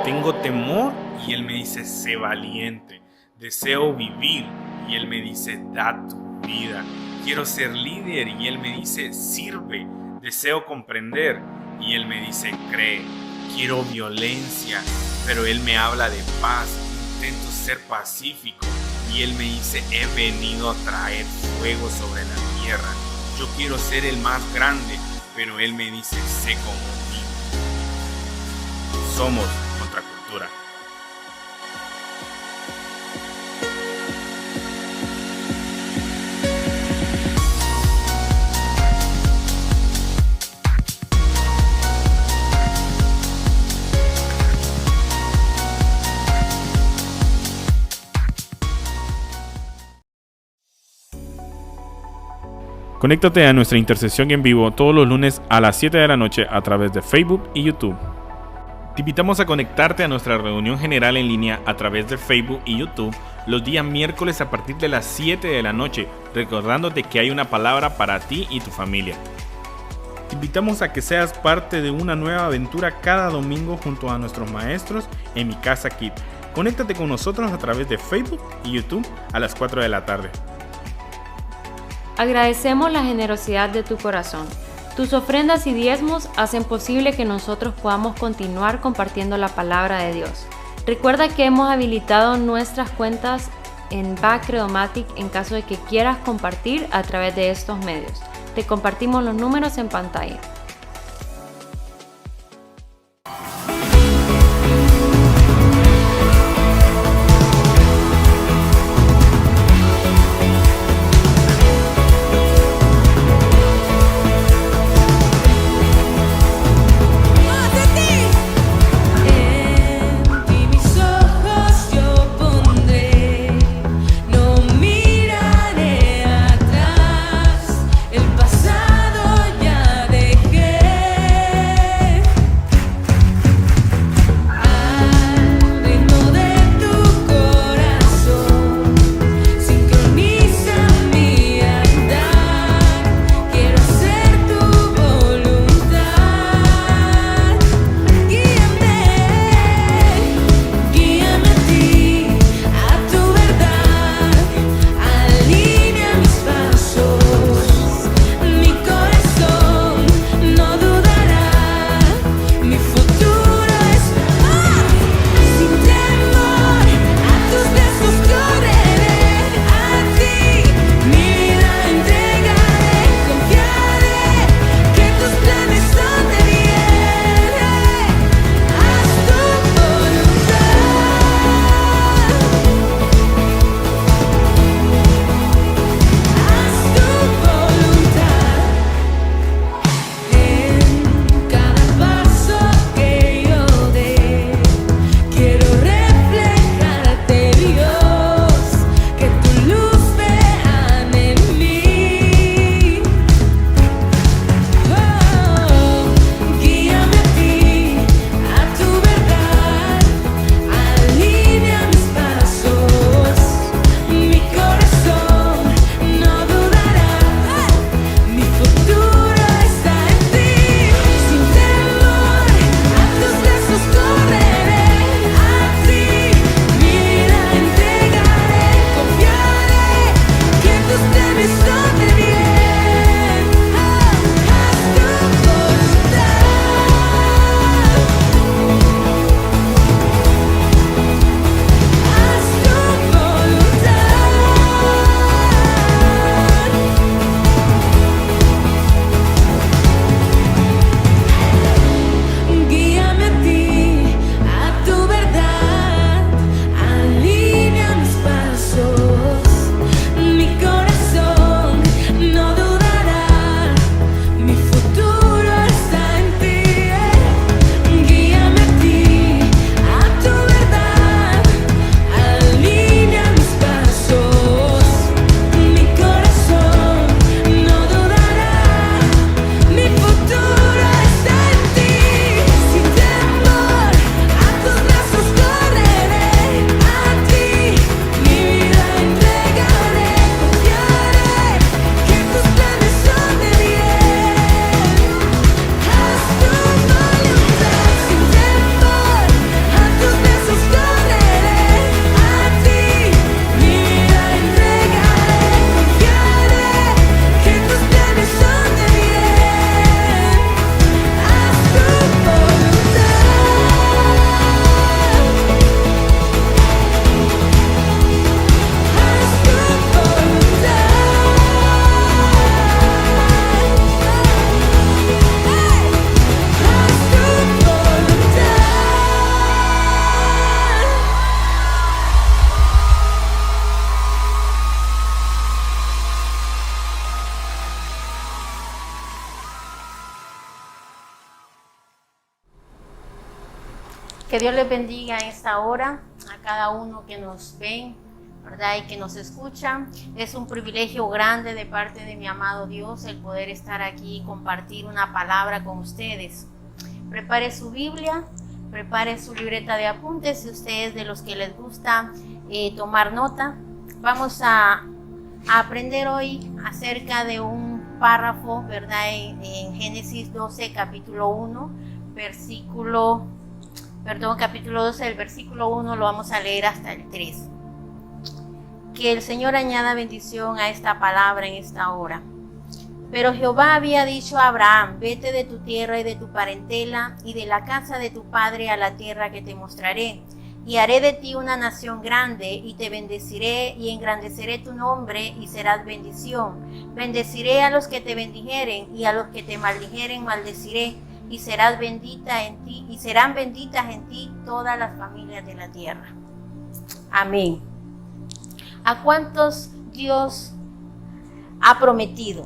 Tengo temor y Él me dice, sé valiente. Deseo vivir y Él me dice, da tu vida. Quiero ser líder y Él me dice, sirve. Deseo comprender y Él me dice, cree. Quiero violencia, pero Él me habla de paz. Intento ser pacífico y Él me dice, he venido a traer fuego sobre la tierra. Yo quiero ser el más grande, pero Él me dice, sé conmigo. Somos Contracultura. Conéctate a nuestra intercesión en vivo todos los lunes a las 7 de la noche a través de Facebook y YouTube. Te invitamos a conectarte a nuestra reunión general en línea a través de Facebook y YouTube los días miércoles a partir de las 7 de la noche, recordándote que hay una palabra para ti y tu familia. Te invitamos a que seas parte de una nueva aventura cada domingo junto a nuestros maestros en Mi Casa Kid. Conéctate con nosotros a través de Facebook y YouTube a las 4 de la tarde. Agradecemos la generosidad de tu corazón. Tus ofrendas y diezmos hacen posible que nosotros podamos continuar compartiendo la palabra de Dios. Recuerda que hemos habilitado nuestras cuentas en Bacredomatic en caso de que quieras compartir a través de estos medios. Te compartimos los números en pantalla. El pasado ya dejé. Que Dios les bendiga en esta hora a cada uno que nos ven, ¿verdad? Y que nos escucha. Es un privilegio grande de parte de mi amado Dios el poder estar aquí y compartir una palabra con ustedes. Prepare su Biblia, prepare su libreta de apuntes si ustedes de los que les gusta tomar nota. Vamos a aprender hoy acerca de un párrafo, ¿verdad? En Génesis 12, capítulo 1, capítulo 12, el versículo 1 lo vamos a leer hasta el 3. Que el Señor añada bendición a esta palabra en esta hora. Pero Jehová había dicho a Abraham: vete de tu tierra y de tu parentela y de la casa de tu padre a la tierra que te mostraré. Y haré de ti una nación grande, y te bendeciré y engrandeceré tu nombre, y serás bendición. Bendeciré a los que te bendijeren, y a los que te maldijeren maldeciré, y serás bendita en ti, y serán benditas en ti todas las familias de la tierra. Amén. ¿A cuántos Dios ha prometido?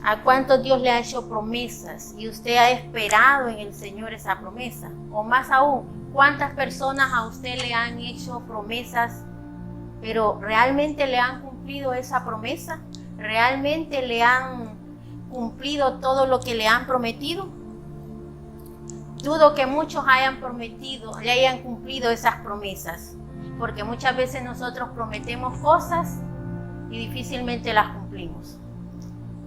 ¿A cuántos Dios le ha hecho promesas y usted ha esperado en el Señor esa promesa? O más aún, ¿cuántas personas a usted le han hecho promesas, pero realmente le han cumplido esa promesa? ¿Realmente le han cumplido todo lo que le han prometido? Dudo que muchos le hayan cumplido esas promesas, porque muchas veces nosotros prometemos cosas y difícilmente las cumplimos.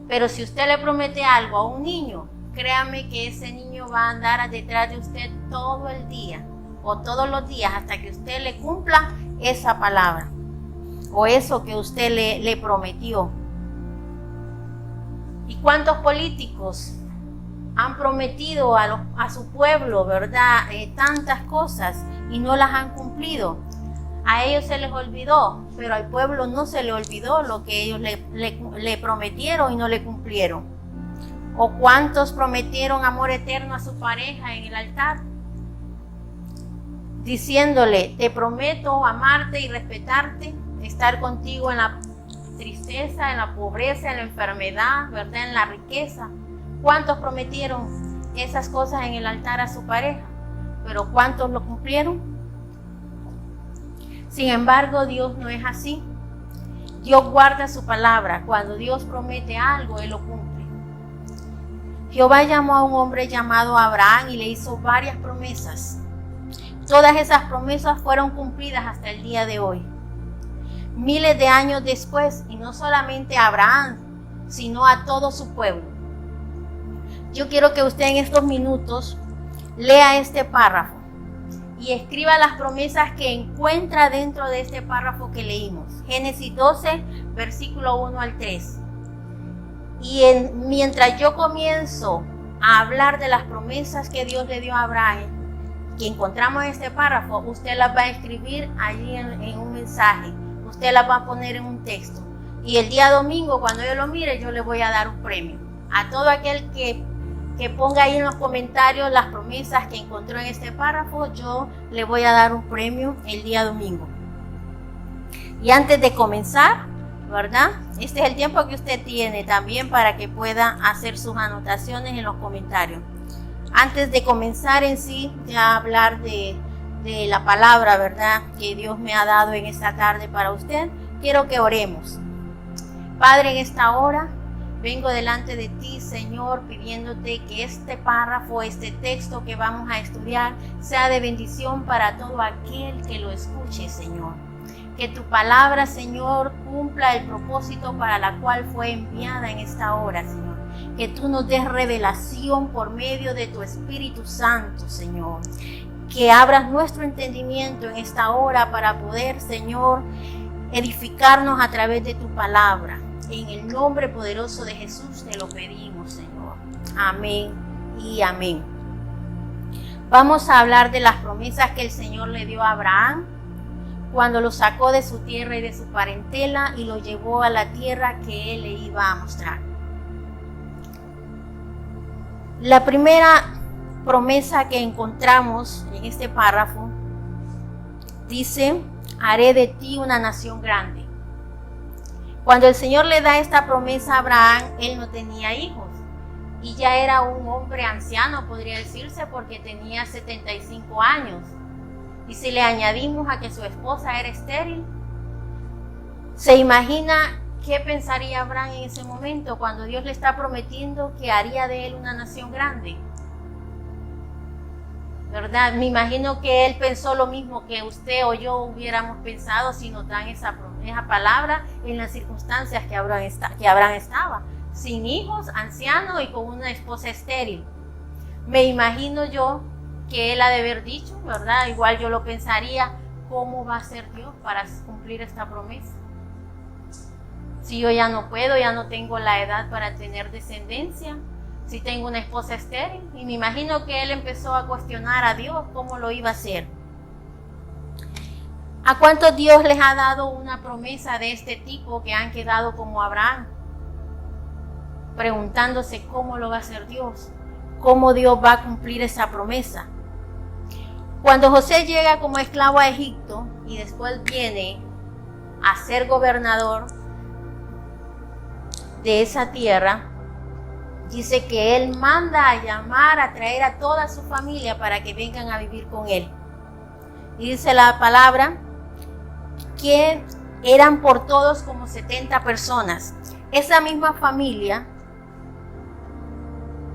Pero si usted le promete algo a un niño, créame que ese niño va a andar detrás de usted todo el día o todos los días hasta que usted le cumpla esa palabra o eso que usted le prometió. ¿Y cuántos políticos han prometido a su pueblo, verdad, tantas cosas y no las han cumplido? A ellos se les olvidó, pero al pueblo no se le olvidó lo que ellos le prometieron y no le cumplieron. ¿O cuántos prometieron amor eterno a su pareja en el altar? Diciéndole: te prometo amarte y respetarte, estar contigo en la tristeza, en la pobreza, en la enfermedad, ¿verdad? En la riqueza. ¿Cuántos prometieron esas cosas en el altar a su pareja? ¿Pero cuántos lo cumplieron? Sin embargo, Dios no es así. Dios guarda su palabra. Cuando Dios promete algo, Él lo cumple. Jehová llamó a un hombre llamado Abraham y le hizo varias promesas. Todas esas promesas fueron cumplidas hasta el día de hoy. Miles de años después, y no solamente a Abraham, sino a todo su pueblo. Yo quiero que usted en estos minutos lea este párrafo y escriba las promesas que encuentra dentro de este párrafo que leímos. Génesis 12, versículo 1 al 3. Y mientras yo comienzo a hablar de las promesas que Dios le dio a Abraham, que encontramos en este párrafo, usted las va a escribir allí en un mensaje. Usted las va a poner en un texto. Y el día domingo, cuando yo lo mire, yo le voy a dar un premio. A todo aquel que ponga ahí en los comentarios las promesas que encontró en este párrafo, yo le voy a dar un premio el día domingo. Y antes de comenzar, ¿verdad? Este es el tiempo que usted tiene también para que pueda hacer sus anotaciones en los comentarios. Antes de comenzar en sí, ya hablar de la palabra, ¿verdad?, que Dios me ha dado en esta tarde para usted, quiero que oremos. Padre, en esta hora vengo delante de ti, Señor, pidiéndote que este párrafo, este texto que vamos a estudiar, sea de bendición para todo aquel que lo escuche, Señor. Que tu palabra, Señor, cumpla el propósito para la cual fue enviada en esta hora, Señor. Que tú nos des revelación por medio de tu Espíritu Santo, Señor. Que abras nuestro entendimiento en esta hora para poder, Señor, edificarnos a través de tu palabra. En el nombre poderoso de Jesús te lo pedimos, Señor. Amén y amén. Vamos a hablar de las promesas que el Señor le dio a Abraham cuando lo sacó de su tierra y de su parentela y lo llevó a la tierra que Él le iba a mostrar. La primera promesa que encontramos en este párrafo dice: haré de ti una nación grande. Cuando el Señor le da esta promesa a Abraham, él no tenía hijos. y ya era un hombre anciano, podría decirse, porque tenía 75 años. Y si le añadimos a que su esposa era estéril, ¿se imagina qué pensaría Abraham en ese momento cuando Dios le está prometiendo que haría de él una nación grande? ¿Verdad? Me imagino que él pensó lo mismo que usted o yo hubiéramos pensado si nos dan esa palabra en las circunstancias que Abraham estaba, sin hijos, anciano y con una esposa estéril. Me imagino yo que él ha de haber dicho, ¿verdad? Igual yo lo pensaría, ¿cómo va a ser Dios para cumplir esta promesa? Si yo ya no puedo, ya no tengo la edad para tener descendencia, si tengo una esposa estéril. Y me imagino que él empezó a cuestionar a Dios cómo lo iba a hacer. ¿A cuántos Dios les ha dado una promesa de este tipo que han quedado como Abraham? Preguntándose cómo lo va a hacer Dios, cómo Dios va a cumplir esa promesa. Cuando José llega como esclavo a Egipto y después viene a ser gobernador de esa tierra, dice que él manda a llamar, a traer a toda su familia para que vengan a vivir con él. Y dice la palabra que eran por todos como 70 personas. Esa misma familia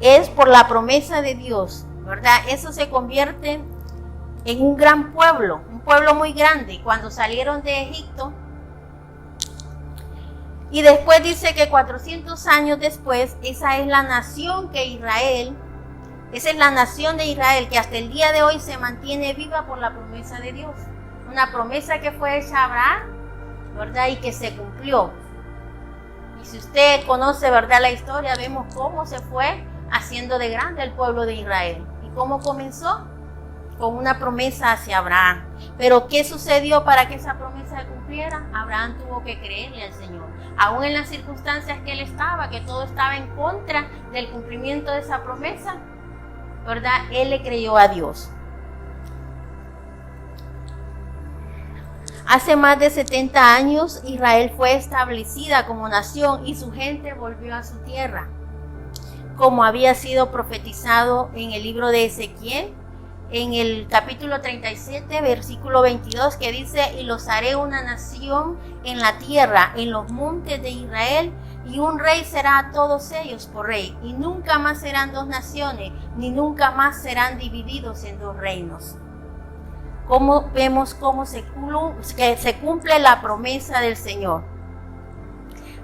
es por la promesa de Dios, ¿verdad? Eso se convierte en un gran pueblo, un pueblo muy grande. Cuando salieron de Egipto, y después dice que 400 años después, esa es la nación de Israel, que hasta el día de hoy se mantiene viva por la promesa de Dios. Una promesa que fue hecha a Abraham, ¿verdad? Y que se cumplió. Y si usted conoce, ¿verdad?, la historia, vemos cómo se fue haciendo de grande el pueblo de Israel. ¿Y cómo comenzó? Con una promesa hacia Abraham. Pero ¿qué sucedió para que esa promesa se cumpliera? Abraham tuvo que creerle al Señor. Aún en las circunstancias que él estaba, que todo estaba en contra del cumplimiento de esa promesa, ¿verdad? Él le creyó a Dios. Hace más de 70 años, Israel fue establecida como nación y su gente volvió a su tierra, como había sido profetizado en el libro de Ezequiel, en el capítulo 37, versículo 22, que dice: y los haré una nación en la tierra, en los montes de Israel, y un rey será a todos ellos por rey, y nunca más serán dos naciones, ni nunca más serán divididos en dos reinos. Como vemos cómo se cumple la promesa del Señor.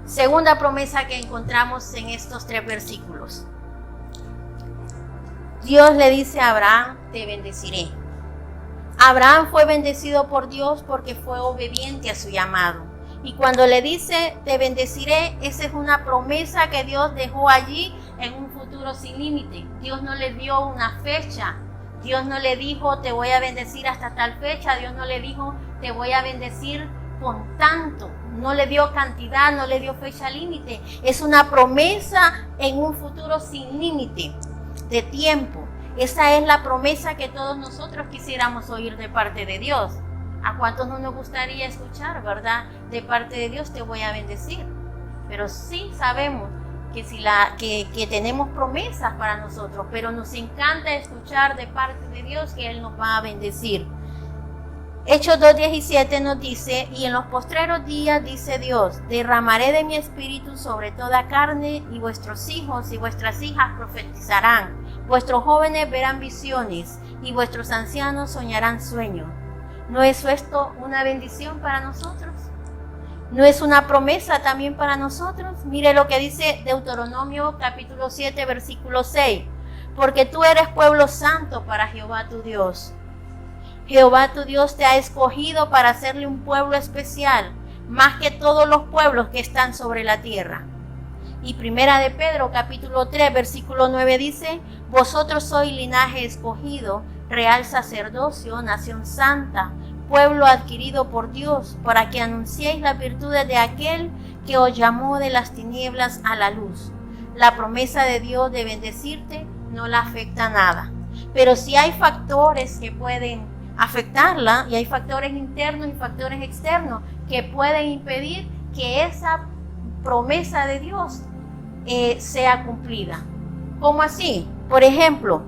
Segunda promesa que encontramos en estos 3 versículos. Dios le dice a Abraham: te bendeciré. Abraham fue bendecido por Dios porque fue obediente a su llamado. Y cuando le dice te bendeciré, esa es una promesa que Dios dejó allí en un futuro sin límite. Dios no le dio una fecha. Dios no le dijo te voy a bendecir hasta tal fecha. Dios no le dijo te voy a bendecir con tanto. No le dio cantidad, no le dio fecha límite. Es una promesa en un futuro sin límite de tiempo. Esa es la promesa que todos nosotros quisiéramos oír de parte de Dios. ¿A cuántos no nos gustaría escuchar, verdad? De parte de Dios te voy a bendecir. Pero sí sabemos que tenemos promesas para nosotros, pero nos encanta escuchar de parte de Dios que Él nos va a bendecir. Hechos 2:17 nos dice: y en los postreros días, dice Dios, derramaré de mi espíritu sobre toda carne, y vuestros hijos y vuestras hijas profetizarán, vuestros jóvenes verán visiones, y vuestros ancianos soñarán sueños. ¿No es esto una bendición para nosotros? ¿No es una promesa también para nosotros? Mire lo que dice Deuteronomio capítulo 7, versículo 6. Porque tú eres pueblo santo para Jehová tu Dios. Jehová tu Dios te ha escogido para hacerle un pueblo especial, más que todos los pueblos que están sobre la tierra. Y primera de Pedro capítulo 3, versículo 9 dice: vosotros sois linaje escogido, real sacerdocio, nación santa, pueblo adquirido por Dios, para que anunciéis las virtudes de aquel que os llamó de las tinieblas a la luz. La promesa de Dios de bendecirte no la afecta nada. Pero si hay factores que pueden afectarla, y hay factores internos y factores externos que pueden impedir que esa promesa de Dios sea cumplida. ¿Cómo así? Por ejemplo,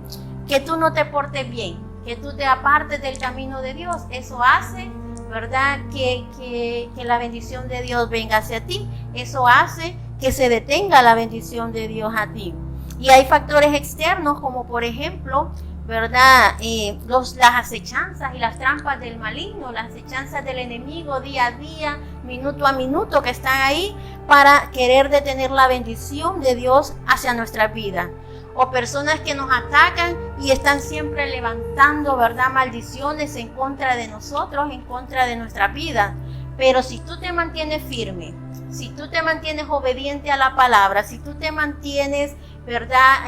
que tú no te portes bien, que tú te apartes del camino de Dios. Eso hace, ¿verdad?, que la bendición de Dios venga hacia ti. Eso hace que se detenga la bendición de Dios a ti. Y hay factores externos como por ejemplo, ¿verdad?, las acechanzas y las trampas del maligno, las acechanzas del enemigo día a día, minuto a minuto, que están ahí para querer detener la bendición de Dios hacia nuestra vida. O personas que nos atacan y están siempre levantando, ¿verdad?, maldiciones en contra de nosotros, en contra de nuestra vida. Pero si tú te mantienes firme, si tú te mantienes obediente a la palabra, si tú te mantienes, ¿verdad?,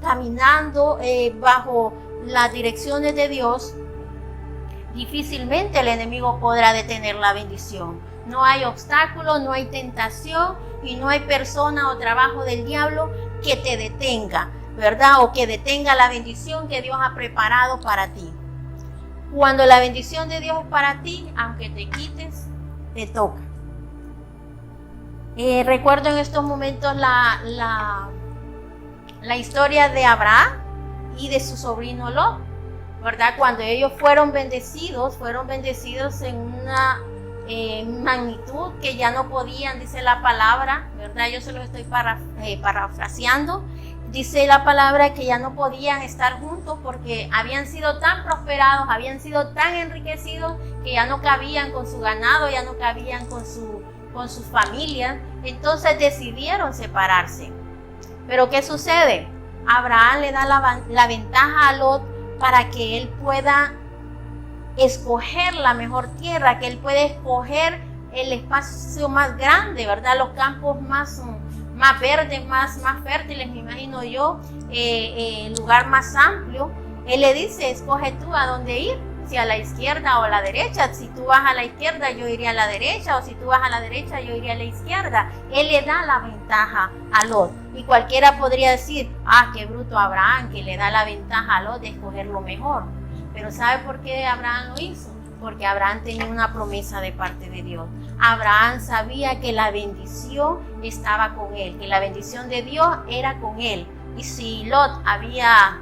caminando bajo las direcciones de Dios, difícilmente el enemigo podrá detener la bendición. No hay obstáculo, no hay tentación y no hay persona o trabajo del diablo que te detenga, ¿verdad?, o que detenga la bendición que Dios ha preparado para ti. Cuando la bendición de Dios es para ti, aunque te quites, te toca. Recuerdo en estos momentos la historia de Abraham y de su sobrino Lot, ¿verdad? Cuando ellos fueron bendecidos en una magnitud que ya no podían, dice la palabra, ¿verdad? Yo se los estoy parafraseando. Dice la palabra que ya no podían estar juntos porque habían sido tan prosperados, habían sido tan enriquecidos que ya no cabían con su ganado, ya no cabían con sus familias. Entonces decidieron separarse. Pero ¿qué sucede? Abraham le da la ventaja a Lot para que él pueda escoger la mejor tierra, que él pueda escoger el espacio más grande, ¿verdad? Los campos más verdes, más fértiles, me imagino yo, el lugar más amplio. Él le dice, escoge tú a dónde ir, si a la izquierda o a la derecha. Si tú vas a la izquierda, yo iría a la derecha, o si tú vas a la derecha, yo iría a la izquierda. Él le da la ventaja a Lot. Y cualquiera podría decir, qué bruto Abraham, que le da la ventaja a Lot de escoger lo mejor. Pero ¿sabe por qué Abraham lo hizo? Porque Abraham tenía una promesa de parte de Dios. Abraham sabía que la bendición estaba con él, que la bendición de Dios era con él. Y si Lot había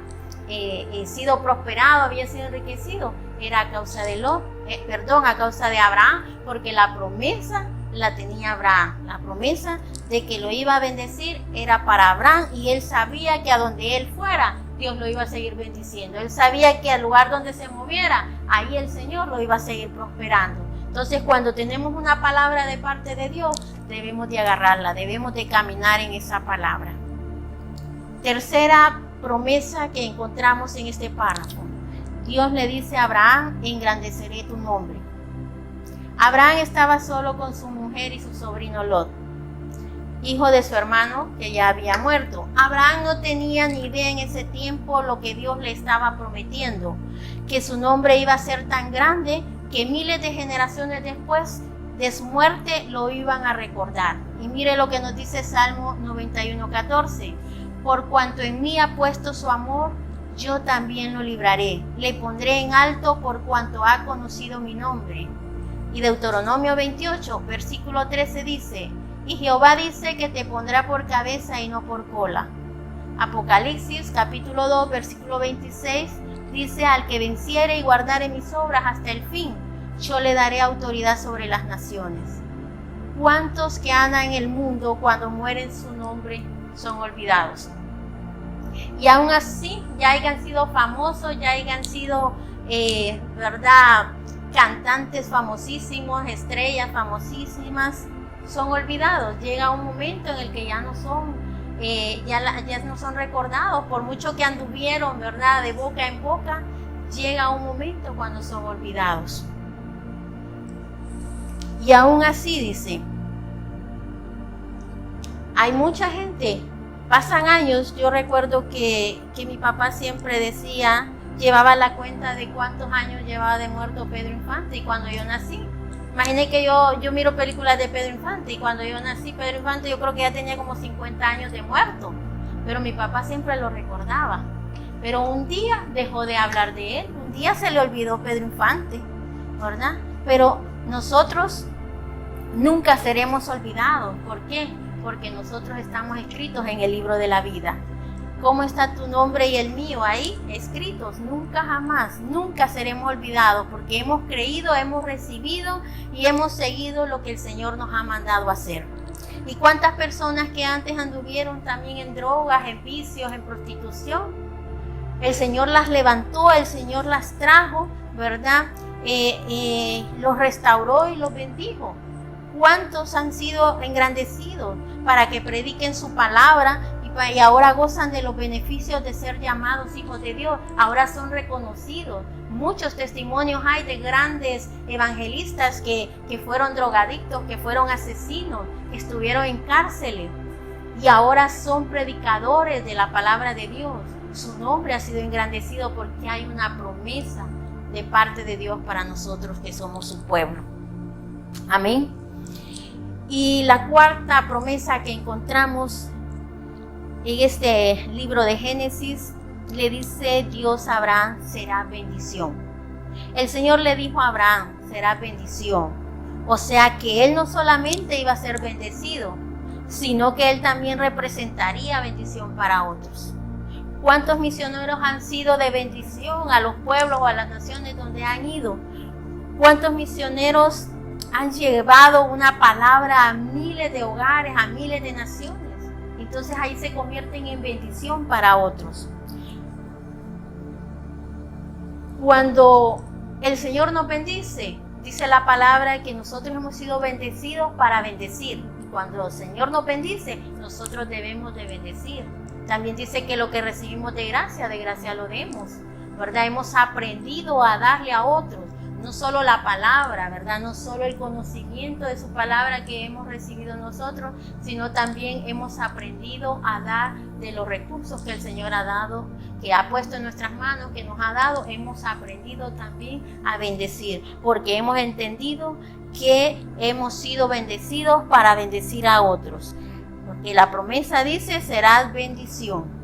sido prosperado, había sido enriquecido, era a causa de a causa de Abraham, porque la promesa la tenía Abraham. La promesa de que lo iba a bendecir era para Abraham, y él sabía que a donde él fuera, Dios lo iba a seguir bendiciendo. Él sabía que al lugar donde se moviera, ahí el Señor lo iba a seguir prosperando. Entonces, cuando tenemos una palabra de parte de Dios, debemos de agarrarla, debemos de caminar en esa palabra. Tercera promesa que encontramos en este párrafo. Dios le dice a Abraham, engrandeceré tu nombre. Abraham estaba solo con su mujer y su sobrino Lot, hijo de su hermano que ya había muerto. Abraham no tenía ni idea en ese tiempo lo que Dios le estaba prometiendo, que su nombre iba a ser tan grande que miles de generaciones después de su muerte lo iban a recordar. Y mire lo que nos dice Salmo 91:14. Por cuanto en mí ha puesto su amor, yo también lo libraré. Le pondré en alto por cuanto ha conocido mi nombre. Y Deuteronomio 28, versículo 13 dice, y Jehová dice que te pondrá por cabeza y no por cola. Apocalipsis capítulo 2, versículo 26 dice, al que venciere y guardare mis obras hasta el fin, yo le daré autoridad sobre las naciones. ¿Cuántos que andan en el mundo cuando mueren su nombre son olvidados? Y aún así, ya hayan sido famosos, ya hayan sido, ¿verdad?, cantantes famosísimos, estrellas famosísimas, son olvidados. Llega un momento en el que ya no son, ya no son recordados, por mucho que anduvieron, ¿verdad?, de boca en boca. Llega un momento cuando son olvidados. Y aún así dice, hay mucha gente, pasan años. Yo recuerdo que mi papá siempre decía, llevaba la cuenta de cuántos años llevaba de muerto Pedro Infante. Y cuando yo nací, imaginé que yo miro películas de Pedro Infante, y cuando yo nací, Pedro Infante yo creo que ya tenía como 50 años de muerto, pero mi papá siempre lo recordaba. Pero un día dejó de hablar de él, un día se le olvidó Pedro Infante, ¿verdad? Pero nosotros nunca seremos olvidados. ¿Por qué? Porque nosotros estamos escritos en el libro de la vida. ¿Cómo está tu nombre y el mío ahí escritos? Nunca jamás, nunca seremos olvidados, porque hemos creído, hemos recibido y hemos seguido lo que el Señor nos ha mandado hacer. ¿Y cuántas personas que antes anduvieron también en drogas, en vicios, en prostitución? El Señor las levantó, el Señor las trajo, ¿verdad? Los restauró y los bendijo. ¿Cuántos han sido engrandecidos para que prediquen su palabra y ahora gozan de los beneficios de ser llamados hijos de Dios? Ahora son reconocidos. Muchos testimonios hay de grandes evangelistas que fueron drogadictos, que fueron asesinos, que estuvieron en cárceles y ahora son predicadores de la palabra de Dios. Su nombre ha sido engrandecido porque hay una promesa de parte de Dios para nosotros que somos su pueblo. Amén. Y la cuarta promesa que encontramos en este libro de Génesis, le dice Dios a Abraham, será bendición. El Señor le dijo a Abraham, será bendición. O sea que él no solamente iba a ser bendecido, sino que él también representaría bendición para otros. ¿Cuántos misioneros han sido de bendición a los pueblos o a las naciones donde han ido? ¿Cuántos misioneros han llevado una palabra a miles de hogares, a miles de naciones? Entonces ahí se convierten en bendición para otros. Cuando el Señor nos bendice, dice la palabra que nosotros hemos sido bendecidos para bendecir. Cuando el Señor nos bendice, nosotros debemos de bendecir. También dice que lo que recibimos de gracia lo demos, ¿verdad? Hemos aprendido a darle a otros, no solo la palabra, ¿verdad? No solo el conocimiento de su palabra que hemos recibido nosotros, sino también hemos aprendido a dar de los recursos que el Señor ha dado, que ha puesto en nuestras manos, que nos ha dado. Hemos aprendido también a bendecir, porque hemos entendido que hemos sido bendecidos para bendecir a otros. Porque la promesa dice, serás bendición.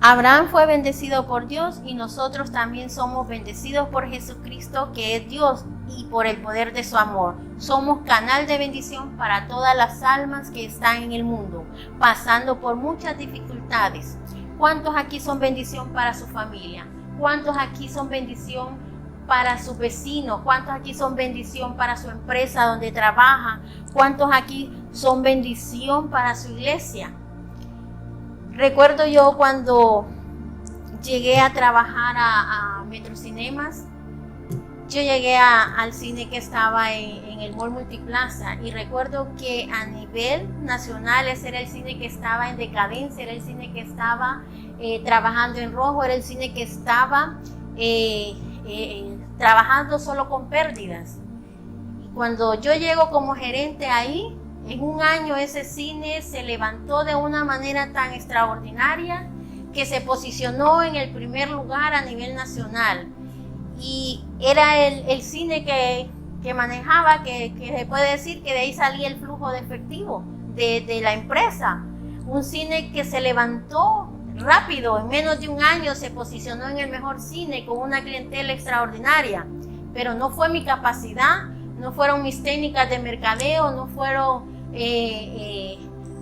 Abraham fue bendecido por Dios y nosotros también somos bendecidos por Jesucristo, que es Dios, y por el poder de su amor. Somos canal de bendición para todas las almas que están en el mundo, pasando por muchas dificultades. ¿Cuántos aquí son bendición para su familia? ¿Cuántos aquí son bendición para sus vecinos? ¿Cuántos aquí son bendición para su empresa donde trabaja? ¿Cuántos aquí son bendición para su iglesia? Recuerdo yo cuando llegué a trabajar a Metrocinemas, yo llegué al cine que estaba en el Mall Multiplaza, y recuerdo que a nivel nacional ese era el cine que estaba en decadencia, era el cine que estaba trabajando en rojo, era el cine que estaba trabajando solo con pérdidas. Y cuando yo llego como gerente ahí, en un año ese cine se levantó de una manera tan extraordinaria que se posicionó en el primer lugar a nivel nacional. Y era el cine que manejaba, que se puede decir que de ahí salía el flujo de efectivo de la empresa. Un cine que se levantó rápido, en menos de un año se posicionó en el mejor cine con una clientela extraordinaria. Pero no fue mi capacidad, no fueron mis técnicas de mercadeo, no fueron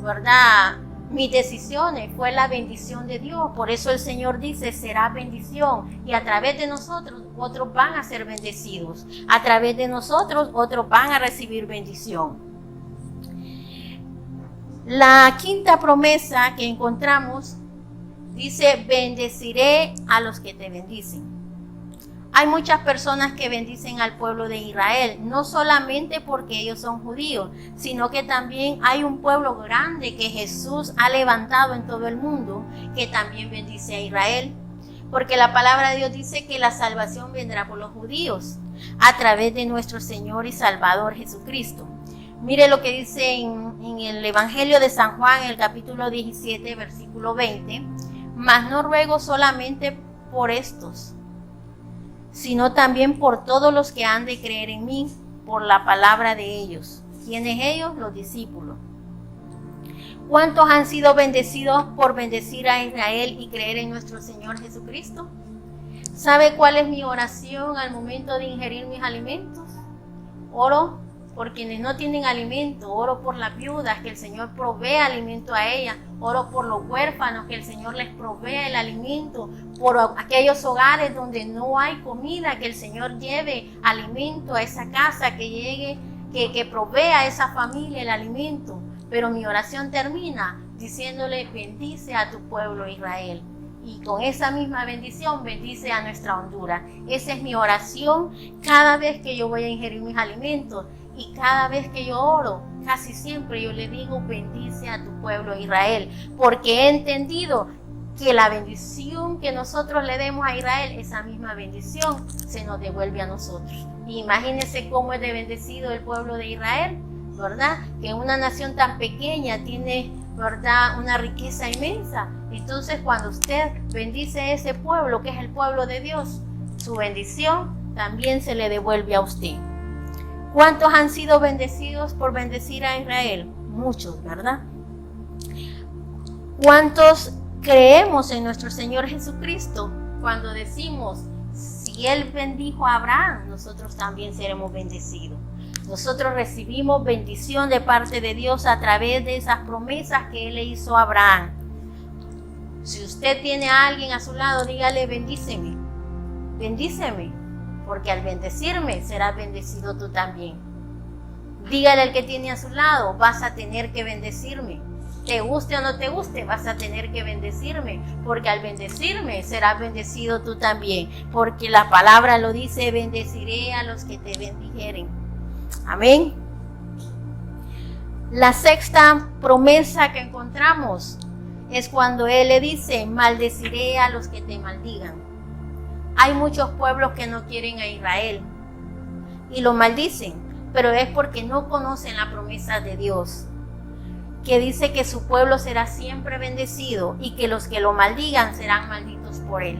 ¿verdad?, mis decisiones, fue la bendición de Dios. Por eso el Señor dice, será bendición, y a través de nosotros otros van a ser bendecidos, a través de nosotros otros van a recibir bendición. La quinta promesa que encontramos dice, bendeciré a los que te bendicen. Hay muchas personas que bendicen al pueblo de Israel, no solamente porque ellos son judíos, sino que también hay un pueblo grande que Jesús ha levantado en todo el mundo, que también bendice a Israel. Porque la palabra de Dios dice que la salvación vendrá por los judíos, a través de nuestro Señor y Salvador Jesucristo. Mire lo que dice en el Evangelio de San Juan, en el capítulo 17, versículo 20. Mas no ruego solamente por estos, sino también por todos los que han de creer en mí, por la palabra de ellos. ¿Quiénes ellos? Los discípulos. ¿Cuántos han sido bendecidos por bendecir a Israel y creer en nuestro Señor Jesucristo? ¿Sabe cuál es mi oración al momento de ingerir mis alimentos? Oro por quienes no tienen alimento, oro por las viudas, que el Señor provea alimento a ellas, oro por los huérfanos, que el Señor les provea el alimento, por aquellos hogares donde no hay comida, que el Señor lleve alimento a esa casa, que llegue, que provea a esa familia el alimento. Pero mi oración termina diciéndole: bendice a tu pueblo Israel. Y con esa misma bendición bendice a nuestra Honduras. Esa es mi oración cada vez que yo voy a ingerir mis alimentos. Y cada vez que yo oro, casi siempre yo le digo: bendice a tu pueblo Israel. Porque he entendido que la bendición que nosotros le demos a Israel, esa misma bendición se nos devuelve a nosotros. Y imagínense cómo es de bendecido el pueblo de Israel, ¿verdad? Que una nación tan pequeña tiene, ¿verdad?, una riqueza inmensa. Entonces, cuando usted bendice a ese pueblo, que es el pueblo de Dios, su bendición también se le devuelve a usted. ¿Cuántos han sido bendecidos por bendecir a Israel? Muchos, ¿verdad? ¿Cuántos creemos en nuestro Señor Jesucristo cuando decimos: si Él bendijo a Abraham, nosotros también seremos bendecidos? Nosotros recibimos bendición de parte de Dios a través de esas promesas que Él le hizo a Abraham. Si usted tiene a alguien a su lado, dígale: bendíceme, bendíceme, porque al bendecirme serás bendecido tú también. Dígale al que tiene a su lado: vas a tener que bendecirme. Te guste o no te guste, vas a tener que bendecirme, porque al bendecirme serás bendecido tú también. Porque la palabra lo dice: bendeciré a los que te bendijeren. Amén. La sexta promesa que encontramos es cuando Él le dice: maldeciré a los que te maldigan. Hay muchos pueblos que no quieren a Israel y lo maldicen, pero es porque no conocen la promesa de Dios, que dice que su pueblo será siempre bendecido y que los que lo maldigan serán malditos por Él.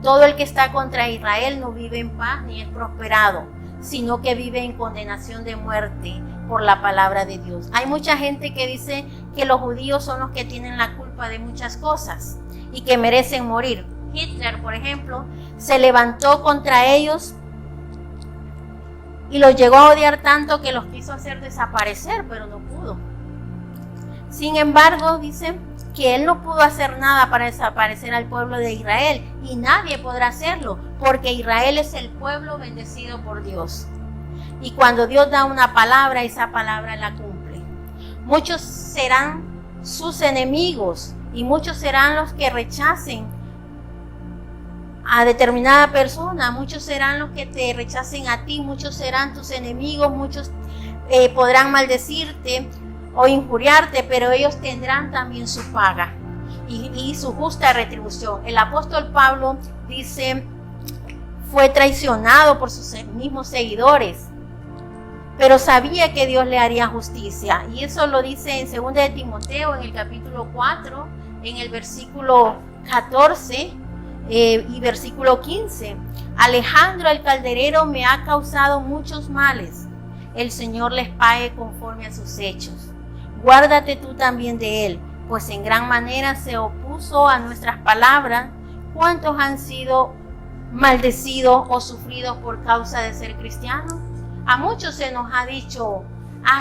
Todo el que está contra Israel no vive en paz ni es prosperado, sino que vive en condenación de muerte por la palabra de Dios. Hay mucha gente que dice que los judíos son los que tienen la culpa de muchas cosas y que merecen morir. Hitler, por ejemplo, se levantó contra ellos y los llegó a odiar tanto que los quiso hacer desaparecer, pero no pudo. Sin embargo, dice que Él no pudo hacer nada para desaparecer al pueblo de Israel, y nadie podrá hacerlo, porque Israel es el pueblo bendecido por Dios. Y cuando Dios da una palabra, esa palabra la cumple. Muchos serán sus enemigos y muchos serán los que rechacen a determinada persona. Muchos serán los que te rechacen a ti, muchos serán tus enemigos, muchos podrán maldecirte o injuriarte, pero ellos tendrán también su paga y su justa retribución. El apóstol Pablo dice: fue traicionado por sus mismos seguidores, pero sabía que Dios le haría justicia. Y eso lo dice en 2 de Timoteo, en el capítulo 4, en el versículo 14 y versículo 15. Alejandro el calderero me ha causado muchos males. El Señor les pague conforme a sus hechos. Guárdate tú también de él, pues en gran manera se opuso a nuestras palabras. ¿Cuántos han sido maldecidos o sufridos por causa de ser cristianos? A muchos se nos ha dicho: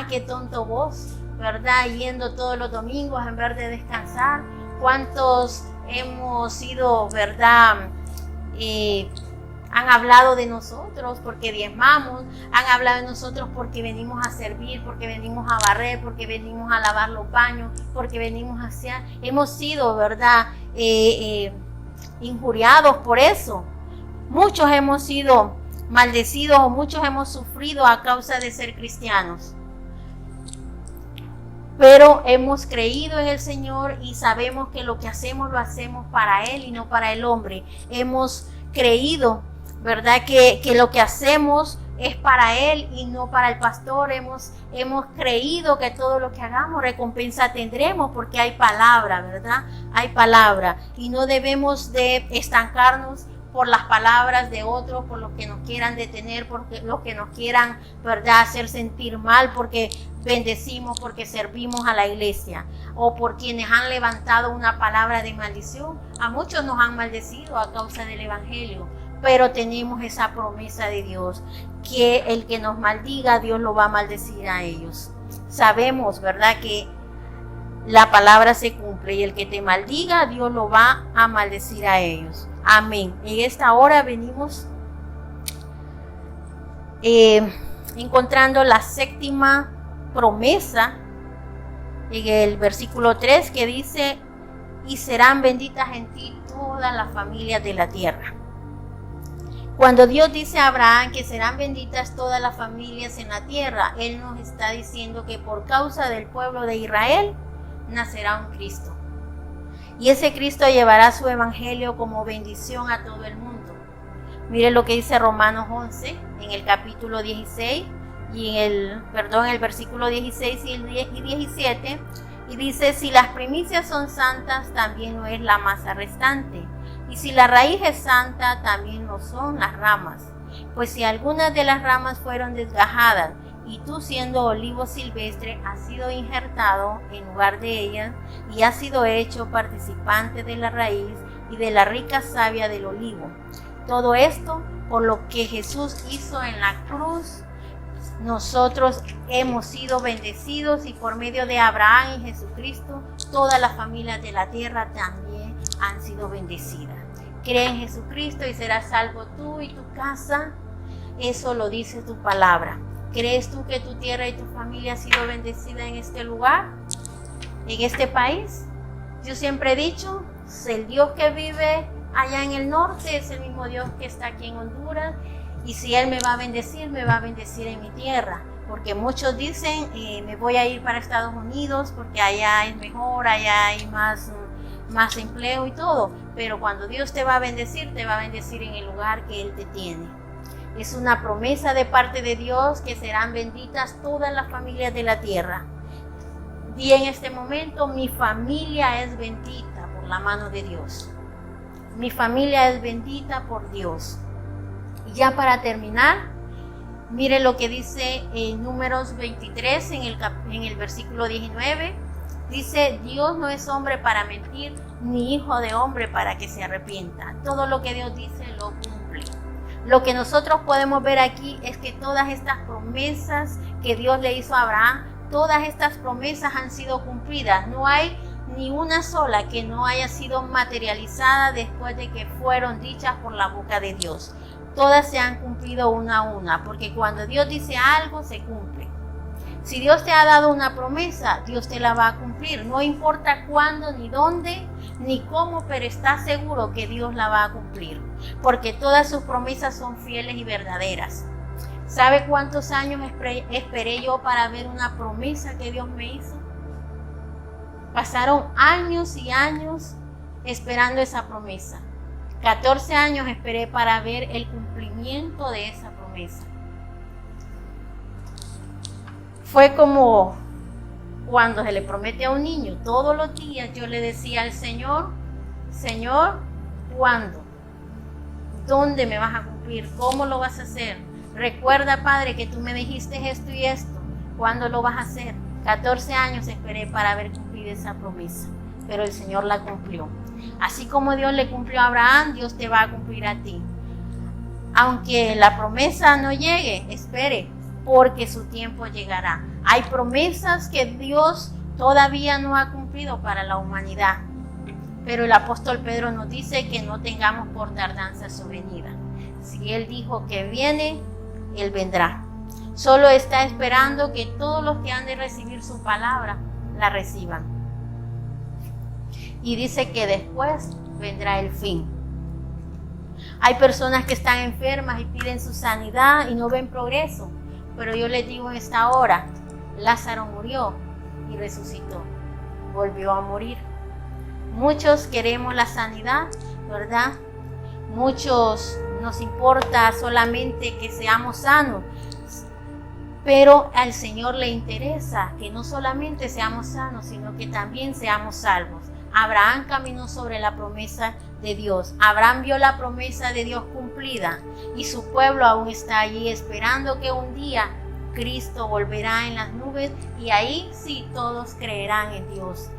qué tonto vos, ¿verdad? Yendo todos los domingos en vez de descansar. ¿Cuántos hemos sido, verdad? Han hablado de nosotros porque diezmamos, han hablado de nosotros porque venimos a servir, porque venimos a barrer, porque venimos a lavar los baños, porque venimos a hacer. Hemos sido, ¿verdad? Injuriados por eso. Muchos hemos sido maldecidos o muchos hemos sufrido a causa de ser cristianos. Pero hemos creído en el Señor y sabemos que lo que hacemos lo hacemos para Él y no para el hombre. Hemos creído, ¿verdad?, que lo que hacemos es para Él y no para el pastor. Hemos creído que todo lo que hagamos recompensa tendremos, porque hay palabra, ¿verdad? Hay palabra, y no debemos de estancarnos por las palabras de otros, por lo que nos quieran detener, por lo que nos quieran, ¿verdad?, hacer sentir mal porque bendecimos, porque servimos a la iglesia, o por quienes han levantado una palabra de maldición. A muchos nos han maldecido a causa del evangelio, pero tenemos esa promesa de Dios, que el que nos maldiga, Dios lo va a maldecir a ellos. Sabemos, ¿verdad?, que la palabra se cumple y el que te maldiga, Dios lo va a maldecir a ellos. Amén. En esta hora venimos encontrando la séptima promesa en el versículo 3, que dice: y serán benditas en ti todas las familias de la tierra. Cuando Dios dice a Abraham que serán benditas todas las familias en la tierra, Él nos está diciendo que por causa del pueblo de Israel nacerá un Cristo. Y ese Cristo llevará su evangelio como bendición a todo el mundo. Mire lo que dice Romanos 11, en el capítulo 16, y el versículo 16 y 17, y dice: si las primicias son santas, también lo es la masa restante. Y si la raíz es santa, también lo son las ramas. Pues si algunas de las ramas fueron desgajadas, y tú, siendo olivo silvestre, has sido injertado en lugar de ellas, y has sido hecho participante de la raíz y de la rica savia del olivo. Todo esto por lo que Jesús hizo en la cruz. Nosotros hemos sido bendecidos, y por medio de Abraham y Jesucristo, todas las familias de la tierra también han sido bendecidas. Cree en Jesucristo y serás salvo tú y tu casa. Eso lo dice tu palabra. ¿Crees tú que tu tierra y tu familia ha sido bendecida en este lugar, en este país? Yo siempre he dicho, el Dios que vive allá en el norte es el mismo Dios que está aquí en Honduras. Y si Él me va a bendecir en mi tierra. Porque muchos dicen, me voy a ir para Estados Unidos porque allá es mejor, allá hay más empleo y todo. Pero cuando Dios te va a bendecir en el lugar que Él te tiene. Es una promesa de parte de Dios que serán benditas todas las familias de la tierra. Y en este momento mi familia es bendita por la mano de Dios. Mi familia es bendita por Dios. Y ya para terminar, mire lo que dice en Números 23, en el versículo 19. Dice: Dios no es hombre para mentir, ni hijo de hombre para que se arrepienta. Todo lo que Dios dice lo cumple. Lo que nosotros podemos ver aquí es que todas estas promesas que Dios le hizo a Abraham, todas estas promesas han sido cumplidas. No hay ni una sola que no haya sido materializada después de que fueron dichas por la boca de Dios. Todas se han cumplido una a una, porque cuando Dios dice algo, se cumple. Si Dios te ha dado una promesa, Dios te la va a cumplir. No importa cuándo, ni dónde, ni cómo, pero está seguro que Dios la va a cumplir, porque todas sus promesas son fieles y verdaderas. ¿Sabe cuántos años esperé yo para ver una promesa que Dios me hizo? Pasaron años y años esperando esa promesa. 14 años esperé para ver el cumplimiento de esa promesa. Fue como cuando se le promete a un niño. Todos los días yo le decía al Señor: Señor, ¿cuándo? ¿Dónde me vas a cumplir? ¿Cómo lo vas a hacer? Recuerda, Padre, que tú me dijiste esto y esto. ¿Cuándo lo vas a hacer? 14 años esperé para ver cumplir esa promesa, pero el Señor la cumplió. Así como Dios le cumplió a Abraham, Dios te va a cumplir a ti. Aunque la promesa no llegue, espere, porque su tiempo llegará. Hay promesas que Dios todavía no ha cumplido para la humanidad, pero el apóstol Pedro nos dice que no tengamos por tardanza su venida. Si Él dijo que viene, Él vendrá. Solo está esperando que todos los que han de recibir su palabra la reciban. Y dice que después vendrá el fin. Hay personas que están enfermas y piden su sanidad y no ven progreso. Pero yo les digo en esta hora, Lázaro murió y resucitó. Volvió a morir. Muchos queremos la sanidad, ¿verdad? Muchos nos importa solamente que seamos sanos. Pero al Señor le interesa que no solamente seamos sanos, sino que también seamos salvos. Abraham caminó sobre la promesa de Dios. Abraham vio la promesa de Dios cumplida y su pueblo aún está allí esperando que un día Cristo volverá en las nubes y ahí sí todos creerán en Dios.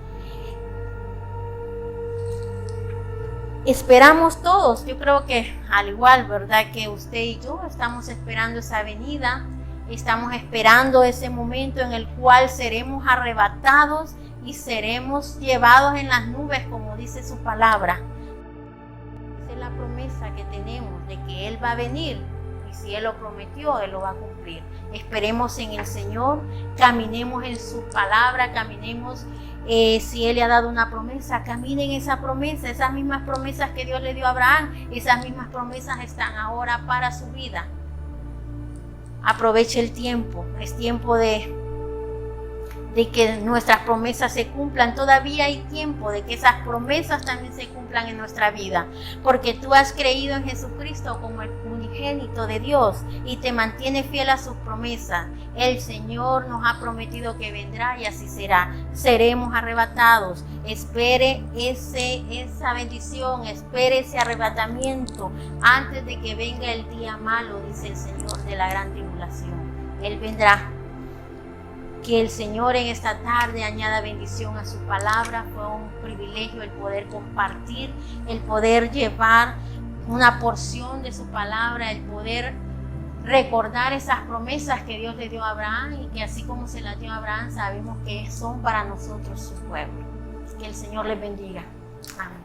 esperamos todos. Yo creo que al igual, ¿verdad?, que usted y yo estamos esperando esa venida, estamos esperando ese momento en el cual seremos arrebatados y seremos llevados en las nubes, como dice su palabra. Esa es la promesa que tenemos de que Él va a venir, y si Él lo prometió, Él lo va a cumplir. Esperemos en el Señor, caminemos en su palabra, caminemos. Si Él le ha dado una promesa, caminen esa promesa. Esas mismas promesas que Dios le dio a Abraham, esas mismas promesas están ahora para su vida. Aproveche el tiempo, es tiempo de que nuestras promesas se cumplan. Todavía hay tiempo de que esas promesas también se cumplan en nuestra vida, porque tú has creído en Jesucristo como el unigénito de Dios y te mantiene fiel a sus promesas. El Señor nos ha prometido que vendrá y así será. Seremos arrebatados. Espere esa bendición, espere ese arrebatamiento antes de que venga el día malo, dice el Señor, de la gran tribulación. Él vendrá. Que el Señor en esta tarde añada bendición a su palabra. Fue un privilegio el poder compartir, el poder llevar una porción de su palabra, el poder recordar esas promesas que Dios le dio a Abraham y que así como se las dio a Abraham, sabemos que son para nosotros su pueblo. Que el Señor les bendiga. Amén.